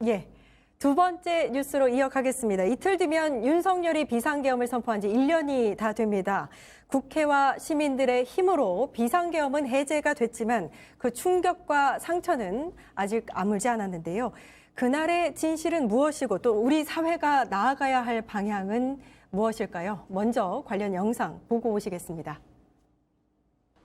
예. 두 번째 뉴스로 이어가겠습니다. 이틀 뒤면 윤석열이 비상계엄을 선포한 지 1년이 다 됩니다. 국회와 시민들의 힘으로 비상계엄은 해제가 됐지만 그 충격과 상처는 아직 아물지 않았는데요. 그날의 진실은 무엇이고 또 우리 사회가 나아가야 할 방향은 무엇일까요? 먼저 관련 영상 보고 오시겠습니다.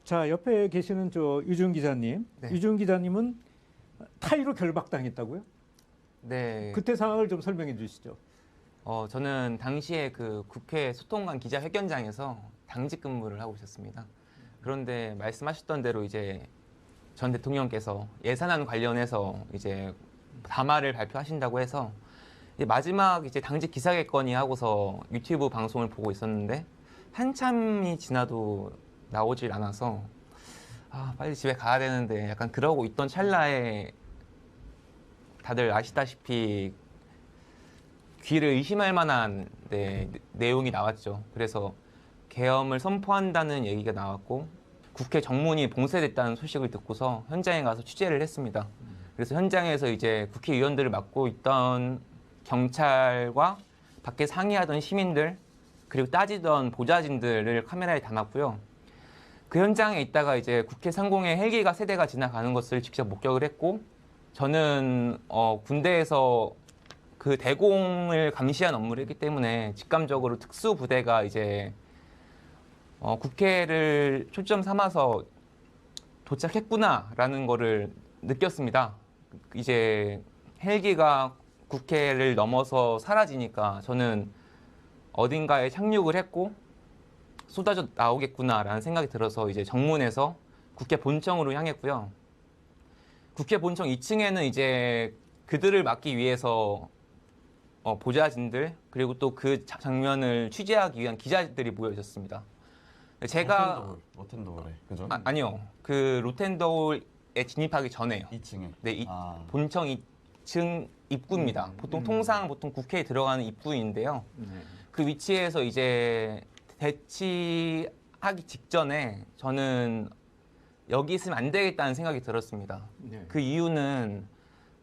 자, 옆에 계시는 저 유준 기자님. 네. 유준 기자님은 타이로 결박당했다고요? 네. 그때 상황을 좀 설명해 주시죠. 저는 당시에 그 국회 소통관 기자회견장에서 당직 근무를 하고 있었습니다. 그런데 말씀하셨던 대로 이제 전 대통령께서 예산안 관련해서 이제 담화를 발표하신다고 해서 마지막 이제 당직 기자회견이 하고서 유튜브 방송을 보고 있었는데 한참이 지나도 나오질 않아서 빨리 집에 가야 되는데 약간 그러고 있던 찰나에 다들 아시다시피 귀를 의심할 만한 내용이 나왔죠. 그래서 계엄을 선포한다는 얘기가 나왔고 국회 정문이 봉쇄됐다는 소식을 듣고서 현장에 가서 취재를 했습니다. 그래서 현장에서 이제 국회의원들을 맡고 있던 경찰과 밖에 상의하던 시민들 그리고 따지던 보좌진들을 카메라에 담았고요. 그 현장에 있다가 이제 국회 상공에 헬기가 세 대가 지나가는 것을 직접 목격을 했고 저는 군대에서 그 대공을 감시한 업무를 했기 때문에 직감적으로 특수부대가 이제 국회를 초점 삼아서 도착했구나라는 거를 느꼈습니다. 이제 헬기가 국회를 넘어서 사라지니까 저는 어딘가에 착륙을 했고 쏟아져 나오겠구나라는 생각이 들어서 이제 정문에서 국회 본청으로 향했고요. 국회 본청 2층에는 이제 그들을 막기 위해서 보좌진들 그리고 또 그 장면을 취재하기 위한 기자들이 모여 있었습니다. 제가 로텐더홀에 그죠? 아니요. 그 로텐더홀에 진입하기 전에요. 2층에. 네, 본청 2층 입구입니다. 보통 보통 국회에 들어가는 입구인데요. 그 위치에서 이제 대치하기 직전에 저는 여기 있으면 안 되겠다는 생각이 들었습니다. 네. 그 이유는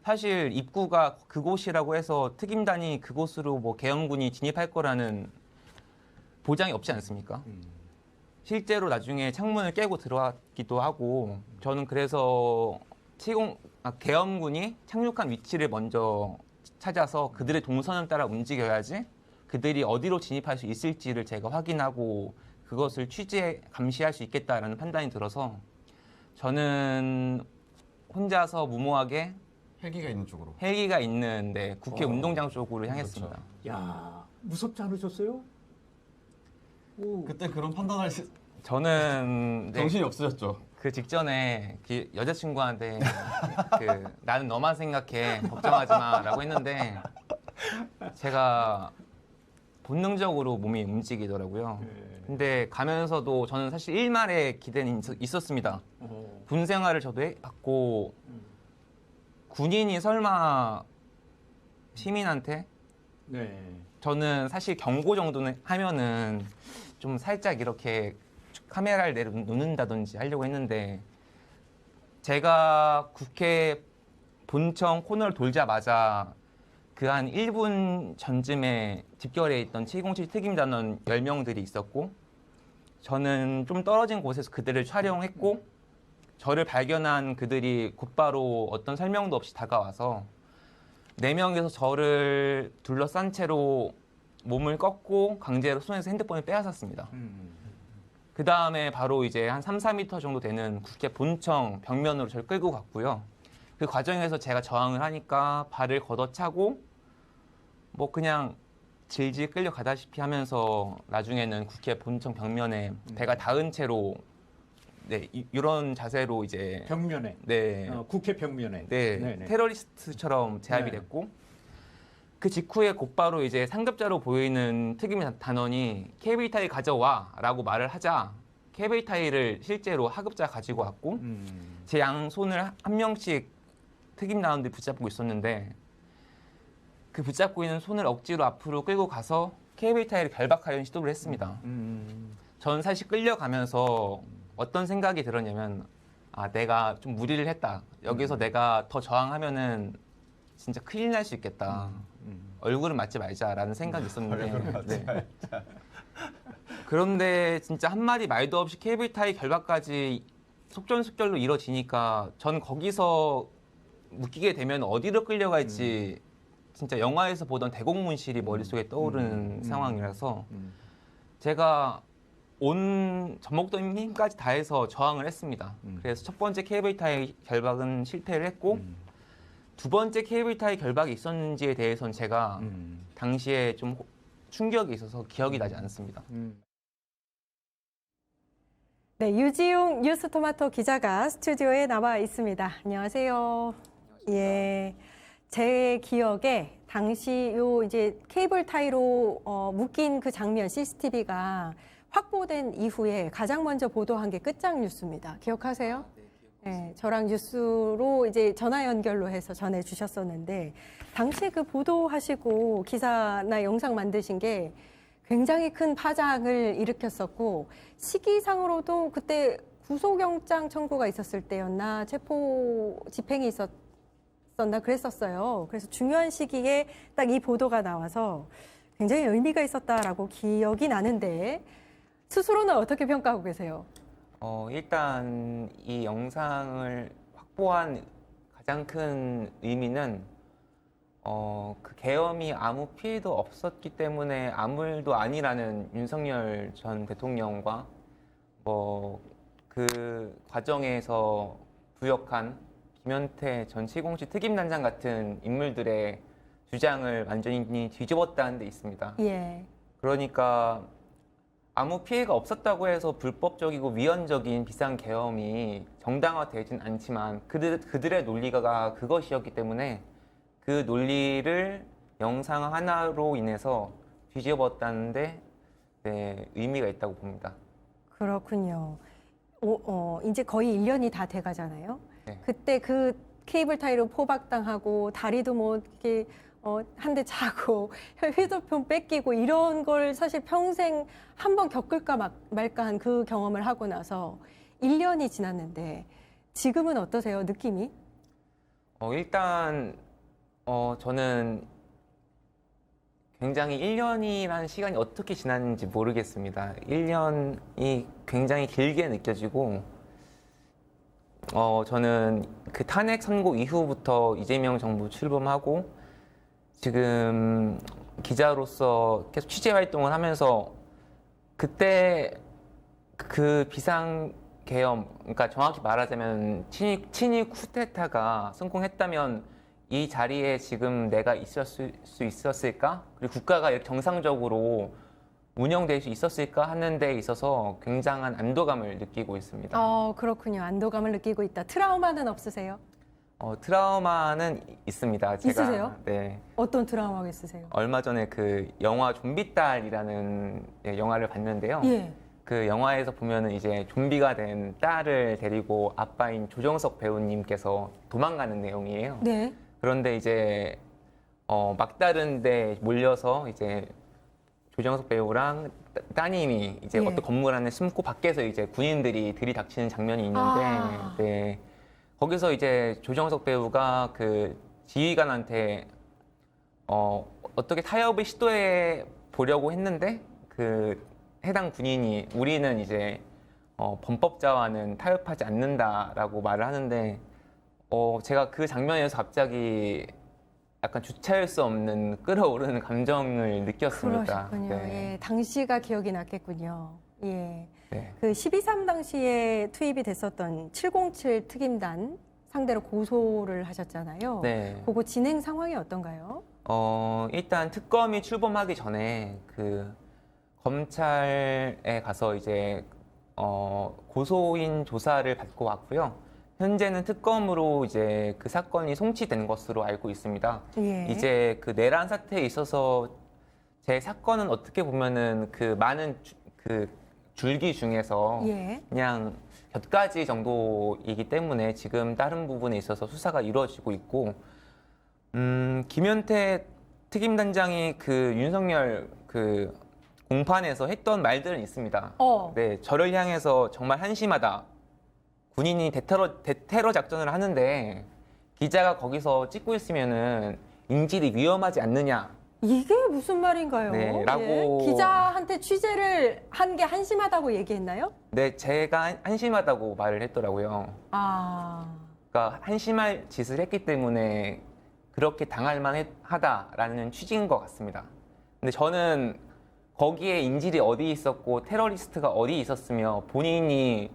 사실 입구가 그곳이라고 해서 특임단이 그곳으로 뭐 계엄군이 진입할 거라는 보장이 없지 않습니까? 실제로 나중에 창문을 깨고 들어왔기도 하고 저는 그래서 계엄군이 착륙한 위치를 먼저 찾아서 그들의 동선을 따라 움직여야지 그들이 어디로 진입할 수 있을지를 제가 확인하고 그것을 감시할 수 있겠다라는 판단이 들어서 저는 혼자서 무모하게 헬기가 있는 쪽으로. 헬기가 있는 국회 운동장 쪽으로 향했습니다. 야, 무섭지 않으셨어요? 오. 그때 그런 판단할 저는 정신이 없으셨죠? 그 직전에 그 여자친구한테 나는 너만 생각해 걱정하지 마라고 했는데 제가 본능적으로 몸이 움직이더라고요. 근데 가면서도 저는 사실 일말의 기대는 있었습니다. 군 생활을 저도 해봤고 군인이 설마 시민한테 네. 저는 사실 경고 정도는 하면은 좀 살짝 이렇게 카메라를 내려놓는다든지 하려고 했는데 제가 국회 본청 코너를 돌자마자 그 한 1분 전쯤에 집결해 있던 707 특임단원 10명들이 있었고 저는 좀 떨어진 곳에서 그들을 촬영했고 저를 발견한 그들이 곧바로 어떤 설명도 없이 다가와서 4명에서 저를 둘러싼 채로 몸을 꺾고 강제로 손에서 핸드폰을 빼앗았습니다. 그 다음에 바로 이제 한 3, 4m 정도 되는 국회 본청 벽면으로 저를 끌고 갔고요. 그 과정에서 제가 저항을 하니까 발을 걷어차고 뭐 그냥 질질 끌려가다시피 하면서 나중에는 국회 본청 벽면에 배가 닿은 채로 이런 자세로 이제 벽면에. 국회 벽면에. 네네. 테러리스트처럼 제압이 됐고 그 직후에 곧바로 이제 상급자로 보이는 특임 단원이 KB 타일 가져와라고 말을 하자 KB 타일을 실제로 하급자가 가지고 왔고 제 양손을 한 명씩 특임 단원들이 붙잡고 있었는데 그 붙잡고 있는 손을 억지로 앞으로 끌고 가서 KB 타일을 결박하려는 시도를 했습니다. 저는 사실 끌려가면서 어떤 생각이 들었냐면 내가 좀 무리를 했다. 여기서 내가 더 저항하면은 진짜 큰일 날 수 있겠다. 얼굴은 맞지 말자라는 생각이 있었는데 네. 그런데 진짜 한마디 말도 없이 케이블 타이 결박까지 속전속결로 이뤄지니까 전 거기서 묶이게 되면 어디로 끌려갈지 진짜 영화에서 보던 대공문실이 머릿속에 떠오르는 상황이라서 제가 온 전목적인 힘까지 다해서 저항을 했습니다. 그래서 첫 번째 케이블 타이 결박은 실패를 했고 두 번째 케이블 타이 결박이 있었는지에 대해서는 제가 당시에 좀 충격이 있어서 기억이 나지 않습니다. 네, 유지용 뉴스토마토 기자가 스튜디오에 나와 있습니다. 안녕하세요. 예. 제 기억에 당시 요 이제 케이블 타이로 묶인 그 장면 CCTV가 확보된 이후에 가장 먼저 보도한 게 끝장 뉴스입니다. 기억하세요? 네, 저랑 뉴스로 이제 전화 연결로 해서 전해 주셨었는데 당시에 그 보도하시고 기사나 영상 만드신 게 굉장히 큰 파장을 일으켰었고 시기상으로도 그때 구속영장 청구가 있었을 때였나 체포 집행이 있었나 그랬었어요. 그래서 중요한 시기에 딱 이 보도가 나와서 굉장히 의미가 있었다라고 기억이 나는데 스스로는 어떻게 평가하고 계세요? 일단 이 영상을 확보한 가장 큰 의미는 그 계엄이 아무 피해도 없었기 때문에 아무 일도 아니라는 윤석열 전 대통령과 뭐 그 과정에서 부역한 김현태 전 시공시 특임단장 같은 인물들의 주장을 완전히 뒤집었다는 데 있습니다. 예. 그러니까 아무 피해가 없었다고 해서 불법적이고 위헌적인 비상계엄이 정당화되진 않지만 그들의 논리가 그것이었기 때문에 그 논리를 영상 하나로 인해서 뒤집었다는데 네, 의미가 있다고 봅니다. 그렇군요. 이제 거의 1년이 다 돼가잖아요. 네. 그때 그 케이블 타이로 포박당하고 다리도 뭐 이렇게 한 대 차고 휴대폰 뺏기고 이런 걸 사실 평생 한 번 겪을까 말까 한 그 경험을 하고 나서 1년이 지났는데 지금은 어떠세요? 느낌이? 일단 저는 굉장히 1년이라는 시간이 어떻게 지났는지 모르겠습니다. 1년이 굉장히 길게 느껴지고 저는 그 탄핵 선고 이후부터 이재명 정부 출범하고 지금 기자로서 계속 취재 활동을 하면서 그때 그 비상계엄, 그러니까 정확히 말하자면 친일 쿠데타가 성공했다면 이 자리에 지금 내가 있었을 수 있었을까? 그리고 국가가 이렇게 정상적으로 운영될 수 있었을까 하는 데 있어서 굉장한 안도감을 느끼고 있습니다. 그렇군요. 안도감을 느끼고 있다. 트라우마는 없으세요? 트라우마는 있습니다. 제가, 있으세요? 네. 어떤 트라우마가 있으세요? 얼마 전에 그 영화 좀비딸이라는 영화를 봤는데요. 예. 그 영화에서 보면은 이제 좀비가 된 딸을 데리고 아빠인 조정석 배우님께서 도망가는 내용이에요. 네. 그런데 이제 막다른 데 몰려서 이제 조정석 배우랑 따님이 이제 예. 어떤 건물 안에 숨고 밖에서 이제 군인들이 들이닥치는 장면이 있는데 네. 거기서 이제 조정석 배우가 그 지휘관한테 어떻게 타협을 시도해 보려고 했는데 그 해당 군인이 우리는 이제 범법자와는 타협하지 않는다라고 말을 하는데 제가 그 장면에서 갑자기 약간 주체할 수 없는 끌어오르는 감정을 느꼈습니다. 그러셨군요. 네. 예, 당시가 기억이 났겠군요. 예. 네. 그 12.3 당시에 투입이 됐었던 707 특임단 상대로 고소를 하셨잖아요. 네. 그거 진행 상황이 어떤가요? 일단 특검이 출범하기 전에 그 검찰에 가서 이제 고소인 조사를 받고 왔고요. 현재는 특검으로 이제 그 사건이 송치된 것으로 알고 있습니다. 예. 이제 그 내란 사태에 있어서 제 사건은 어떻게 보면은 그 많은 그 줄기 중에서 예. 그냥 몇 가지 정도이기 때문에 지금 다른 부분에 있어서 수사가 이루어지고 있고, 김현태 특임단장이 그 윤석열 그 공판에서 했던 말들은 있습니다. 네, 저를 향해서 정말 한심하다. 군인이 대테러 작전을 하는데 기자가 거기서 찍고 있으면은 인질이 위험하지 않느냐. 이게 무슨 말인가요? 네, 라고- 기자한테 취재를 한 게 한심하다고 얘기했나요? 네, 제가 한심하다고 말을 했더라고요. 아, 그러니까 한심할 짓을 했기 때문에 그렇게 당할 만하다라는 취지인 것 같습니다. 근데 저는 거기에 인질이 어디 있었고 테러리스트가 어디 있었으며 본인이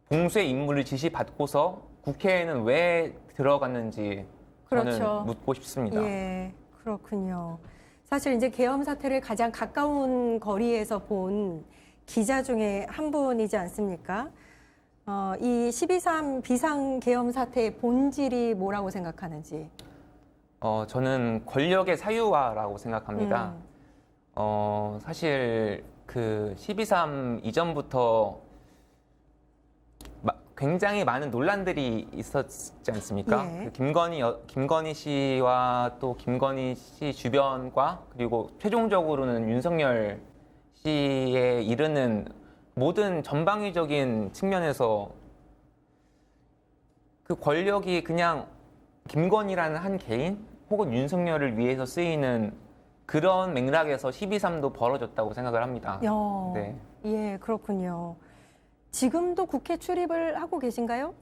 봉쇄 임무를 지시받고서 국회에는 왜 들어갔는지 그렇죠. 저는 묻고 싶습니다. 예, 그렇군요. 사실 이제 계엄 사태를 가장 가까운 거리에서 본 기자 중에 한 분이지 않습니까? 이 12.3 비상 계엄 사태의 본질이 뭐라고 생각하는지. 저는 권력의 사유화라고 생각합니다. 사실 그 12.3 이전부터 굉장히 많은 논란들이 있었지 않습니까? 예. 그 김건희 씨와 또 김건희 씨 주변과 그리고 최종적으로는 윤석열 씨에 이르는 모든 전방위적인 측면에서 그 권력이 그냥 김건희라는 한 개인 혹은 윤석열을 위해서 쓰이는 그런 맥락에서 12.3도 벌어졌다고 생각을 합니다. 네. 예, 그렇군요. 지금도 국회 출입을 하고 계신가요?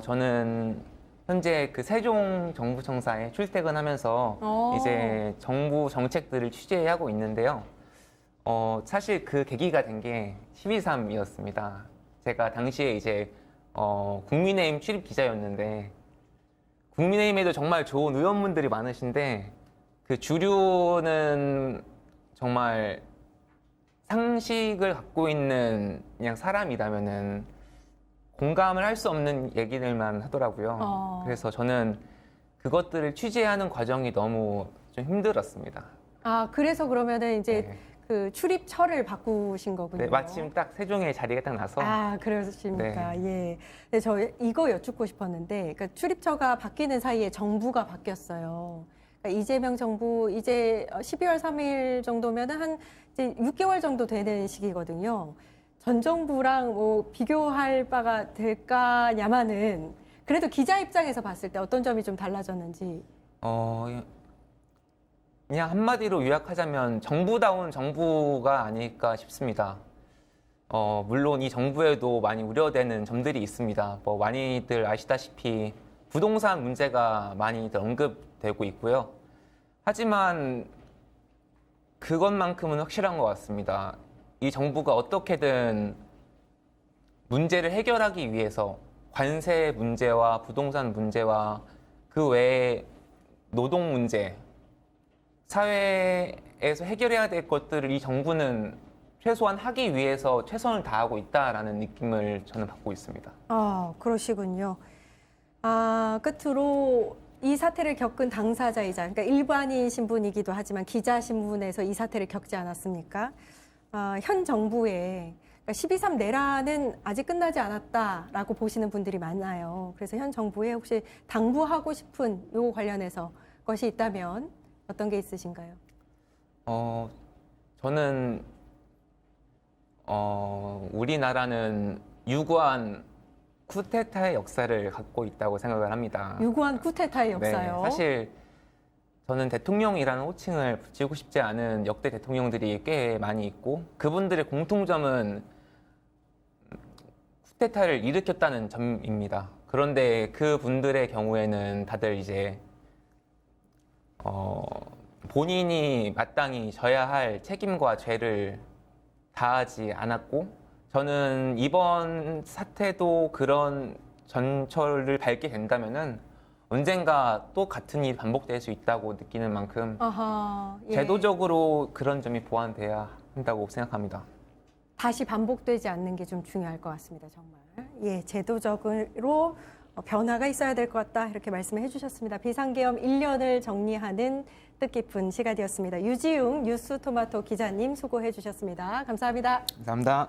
저는 현재 그 세종정부청사에 출퇴근하면서 이제 정부 정책들을 취재하고 있는데요. 사실 그 계기가 된 게 12.3이었습니다. 제가 당시에 이제 국민의힘 출입 기자였는데 국민의힘에도 정말 좋은 의원분들이 많으신데 그 주류는 정말 상식을 갖고 있는 그냥 사람이라면은 공감을 할 수 없는 얘기들만 하더라고요. 그래서 저는 그것들을 취재하는 과정이 너무 좀 힘들었습니다. 아, 그래서 그러면은 이제 네. 그 출입처를 바꾸신 거군요. 네, 마침 딱 세종에 자리가 딱 나서 아, 그러십니까? 예. 네, 저 이거 여쭙고 싶었는데, 그러니까 출입처가 바뀌는 사이에 정부가 바뀌었어요. 그러니까 이재명 정부 이제 12월 3일 정도면은 한 이제 6개월 정도 되는 시기거든요. 전 정부랑 뭐 비교할 바가 될까냐마는 그래도 기자 입장에서 봤을 때 어떤 점이 좀 달라졌는지. 그냥 한마디로 요약하자면 정부다운 정부가 아닐까 싶습니다. 물론 이 정부에도 많이 우려되는 점들이 있습니다. 뭐 많이들 아시다시피 부동산 문제가 많이들 언급되고 있고요. 하지만 그것만큼은 확실한 것 같습니다. 이 정부가 어떻게든 문제를 해결하기 위해서 관세 문제와 부동산 문제와 그 외에 노동 문제, 사회에서 해결해야 될 것들을 이 정부는 최소한 하기 위해서 최선을 다하고 있다라는 느낌을 저는 받고 있습니다. 아, 그러시군요. 아, 끝으로 이 사태를 겪은 당사자이자, 그러니까 일반인 신분이기도 하지만 기자 신분에서 이 사태를 겪지 않았습니까? 현 정부의 그러니까 12.3 내란은 아직 끝나지 않았다라고 보시는 분들이 많아요. 그래서 현 정부에 혹시 당부하고 싶은 요 관련해서 것이 있다면 어떤 게 있으신가요? 저는 우리나라는 유구한 쿠데타의 역사를 갖고 있다고 생각을 합니다. 유구한 쿠데타의 역사요. 네, 사실 저는 대통령이라는 호칭을 붙이고 싶지 않은 역대 대통령들이 꽤 많이 있고 그분들의 공통점은 쿠데타를 일으켰다는 점입니다. 그런데 그분들의 경우에는 다들 이제 본인이 마땅히 져야 할 책임과 죄를 다하지 않았고 저는 이번 사태도 그런 전철을 밟게 된다면은 언젠가 또 같은 일이 반복될 수 있다고 느끼는 만큼 아하, 예. 제도적으로 그런 점이 보완돼야 한다고 생각합니다. 다시 반복되지 않는 게 좀 중요할 것 같습니다. 정말. 예, 제도적으로 변화가 있어야 될 것 같다 이렇게 말씀을 해주셨습니다. 비상계엄 1년을 정리하는 뜻깊은 시간이었습니다. 유지웅 뉴스토마토 기자님 수고해 주셨습니다. 감사합니다. 감사합니다.